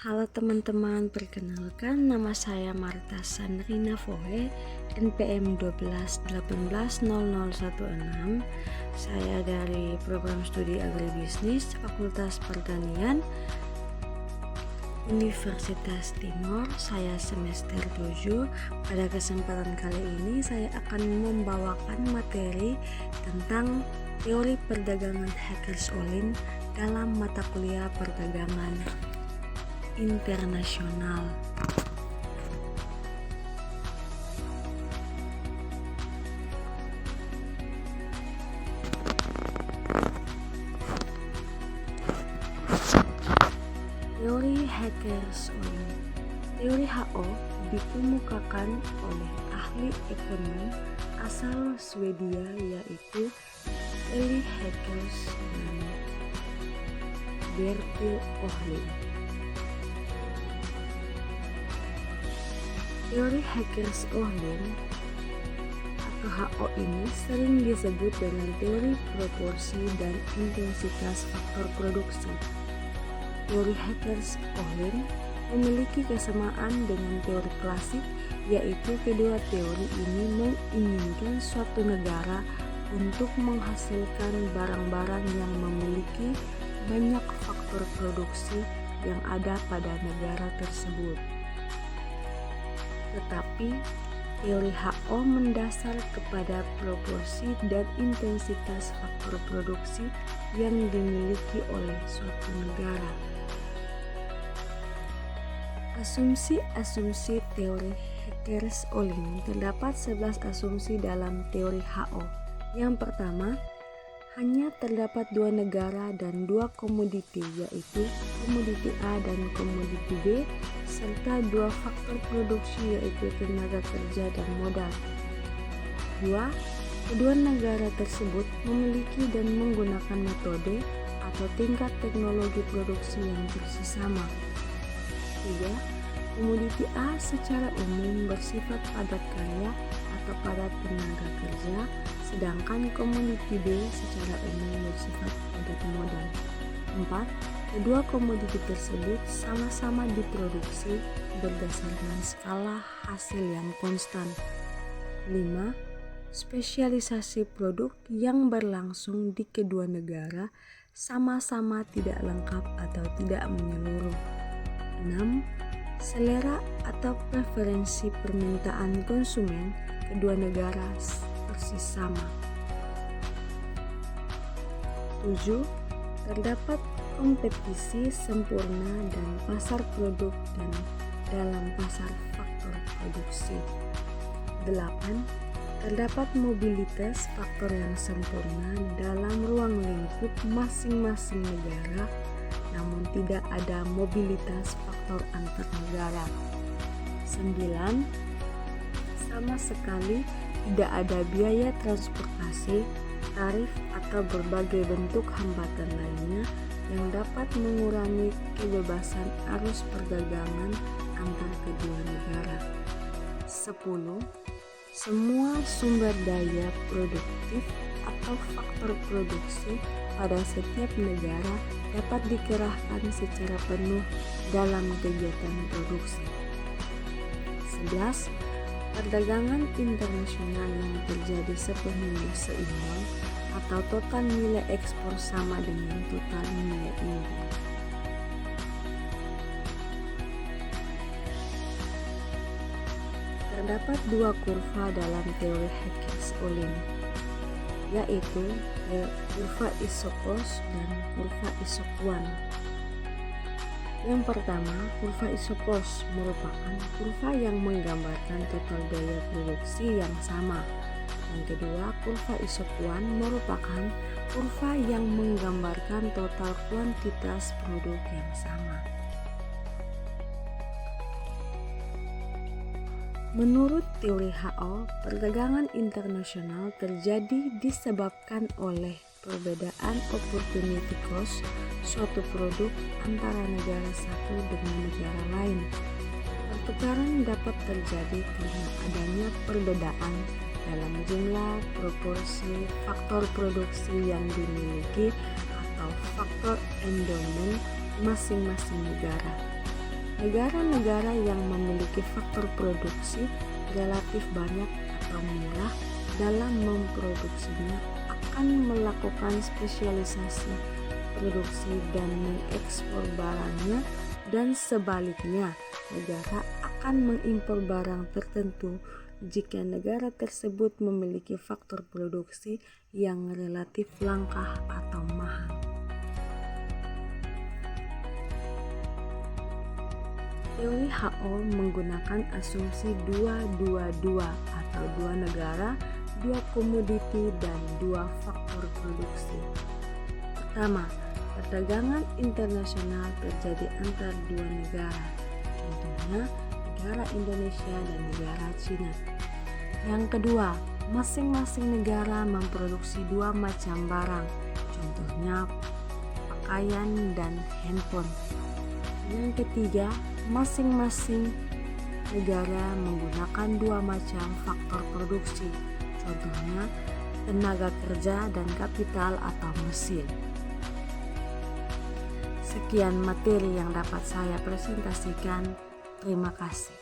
Halo teman-teman, perkenalkan nama saya Marta Sandrina Fohe, NPM 12180016. Saya dari program studi agribisnis Fakultas Pertanian Universitas Timur. Saya semester 7. Pada kesempatan kali ini saya akan membawakan materi tentang teori perdagangan Hackers-Ohlin dalam mata kuliah perdagangan internasional. Teori Hackers-Ohlin. Teori HO dikemukakan oleh ahli ekonom asal Swedia yaitu Eli Hackers dan Bertil Ohlin. Teori Hackers-Ohlin atau HO ini sering disebut dengan teori proporsi dan intensitas faktor produksi. Teori Hackers-Ohlin memiliki kesamaan dengan teori klasik, yaitu kedua teori ini menginginkan suatu negara untuk menghasilkan barang-barang yang memiliki banyak faktor produksi yang ada pada negara tersebut. Tetapi teori HO mendasar kepada proporsi dan intensitas faktor produksi yang dimiliki oleh suatu negara. Asumsi-asumsi teori Hackers-Ohlin. Terdapat 11 asumsi dalam teori HO. Yang pertama, hanya terdapat dua negara dan dua komoditi, yaitu komoditi A dan komoditi B, serta dua faktor produksi, yaitu tenaga kerja dan modal. 2. Kedua negara tersebut memiliki dan menggunakan metode atau tingkat teknologi produksi yang persis sama. 3. Komoditi A secara umum bersifat padat karya atau padat tenaga kerja, sedangkan komoditi B secara umum bersifat padat modal. 4. Kedua komoditi tersebut sama-sama diproduksi berdasarkan skala hasil yang konstan. 5. Spesialisasi produk yang berlangsung di kedua negara sama-sama tidak lengkap atau tidak menyeluruh. 6. Selera atau preferensi permintaan konsumen kedua negara persis sama. 7. Terdapat kompetisi sempurna dan pasar produk dan dalam pasar faktor produksi. 8. Terdapat mobilitas faktor yang sempurna dalam ruang lingkup masing-masing negara, namun tidak ada mobilitas faktor antar negara. 9. Sama sekali tidak ada biaya transportasi, tarif atau berbagai bentuk hambatan lainnya yang dapat mengurangi kebebasan arus perdagangan antar kedua negara. 10. Semua sumber daya produktif atau faktor produksi pada setiap negara dapat dikerahkan secara penuh dalam kegiatan produksi. 11. Perdagangan internasional yang terjadi sepenuhnya seimbang atau total nilai ekspor sama dengan total nilai impor. Terdapat dua kurva dalam teori Hackers-Ohlin, yaitu kurva Isokos dan kurva Isokwan. Yang pertama, kurva Isokos merupakan kurva yang menggambarkan total daya produksi yang sama. Yang kedua, kurva Isokwan merupakan kurva yang menggambarkan total kuantitas produk yang sama. Menurut teori HO, perdagangan internasional terjadi disebabkan oleh perbedaan opportunity cost suatu produk antara negara satu dengan negara lain. Pertukaran dapat terjadi karena adanya perbedaan dalam jumlah, proporsi, faktor produksi yang dimiliki atau faktor endowment masing-masing negara. Negara-negara yang memiliki faktor produksi relatif banyak atau murah dalam memproduksinya akan melakukan spesialisasi produksi dan mengekspor barangnya, dan sebaliknya, negara akan mengimpor barang tertentu jika negara tersebut memiliki faktor produksi yang relatif langka atau mahal. Teori HO menggunakan asumsi 2-2-2 atau dua negara, dua komoditi, dan dua faktor produksi. Pertama, perdagangan internasional terjadi antar dua negara, contohnya negara Indonesia dan negara Cina. Yang kedua, masing-masing negara memproduksi dua macam barang, contohnya pakaian dan handphone. Yang ketiga, masing-masing negara menggunakan dua macam faktor produksi, contohnya tenaga kerja dan kapital atau mesin. Sekian materi yang dapat saya presentasikan. Terima kasih.